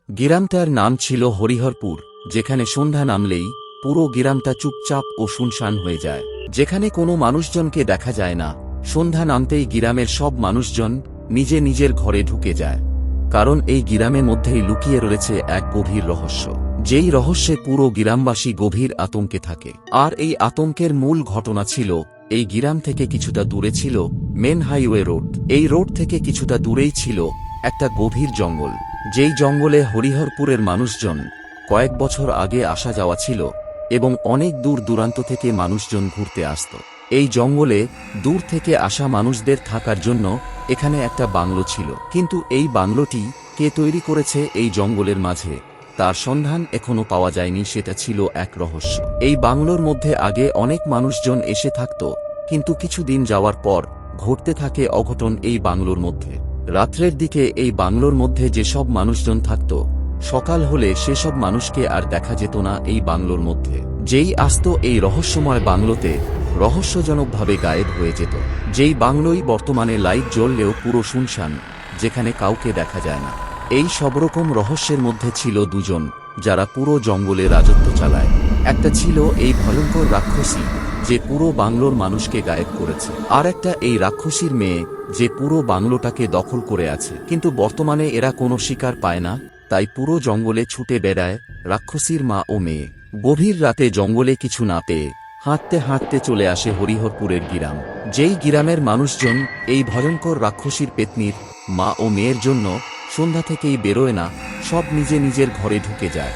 গ্রামটার নাম ছিল হরিহরপুর, যেখানে সন্ধ্যা নামলেই পুরো গ্রামটা চুপচাপ ও শুনশান হয়ে যায়। যেখানে কোনো মানুষজনকে দেখা যায় না। সন্ধ্যা নামতেই গ্রামের সব মানুষজন নিজে নিজের ঘরে ঢুকে যায়, কারণ এই গ্রামের মধ্যেই লুকিয়ে রয়েছে এক গভীর রহস্য, যেই রহস্যে পুরো গ্রামবাসী গভীর আতঙ্কে থাকে। আর এই আতঙ্কের মূল ঘটনা ছিল, এই গ্রাম থেকে কিছুটা দূরে ছিল মেন হাইওয়ে রোড। এই রোড থেকে কিছুটা দূরেই ছিল একটা গভীর জঙ্গল, যেই জঙ্গলে হরিহরপুরের মানুষজন কয়েক বছর আগে আসা যাওয়া ছিল এবং অনেক দূর দূরান্ত থেকে মানুষজন ঘুরতে আসত। এই জঙ্গলে দূর থেকে আসা মানুষদের থাকার জন্য এখানে একটা বাংলো ছিল, কিন্তু এই বাংলোটি কে তৈরি করেছে এই জঙ্গলের মাঝে তার সন্ধান এখনো পাওয়া যায়নি। সেটা ছিল এক রহস্য। এই বাংলোর মধ্যে আগে অনেক মানুষজন এসে থাকত, কিন্তু কিছুদিন যাওয়ার পর ঘটতে থাকে অঘটন এই বাংলোর মধ্যে। রাত্রের দিকে এই বাংলোর মধ্যে যেসব মানুষজন থাকত, সকাল হলে সেসব মানুষকে আর দেখা যেত না এই বাংলোর মধ্যে। যেই আসত এই রহস্যময় বাংলোতে, রহস্যজনকভাবে গায়েব হয়ে যেত। যেই বাংলোই বর্তমানে লাইট জ্বললেও পুরো শুনশান, যেখানে কাউকে দেখা যায় না। এই সব রকম রহস্যের মধ্যে ছিল দুজন, যারা পুরো জঙ্গলে রাজত্ব চালায়। একটা ছিল এই ভয়ঙ্কর রাক্ষসী, যে পুরো বাংলোর মানুষকে গায়েব করেছে, আর একটা এই রাক্ষসীর মেয়ে, যে পুরো বাংলোটাকে দখল করে আছে। কিন্তু বর্তমানে এরা কোনো শিকার পায় না, তাই পুরো জঙ্গলে ছুটে বেড়ায় রাক্ষসীর মা ও মেয়ে। গভীর রাতে জঙ্গলে কিছু না পেয়ে হাঁটতে হাঁটতে চলে আসে হরিহরপুরের গ্রাম। যেই গ্রামের মানুষজন এই ভয়ঙ্কর রাক্ষসীর পেত্নীর মা ও মেয়ের জন্য সন্ধ্যা থেকেই বেরোয় না, সব নিজে নিজের ঘরে ঢুকে যায়।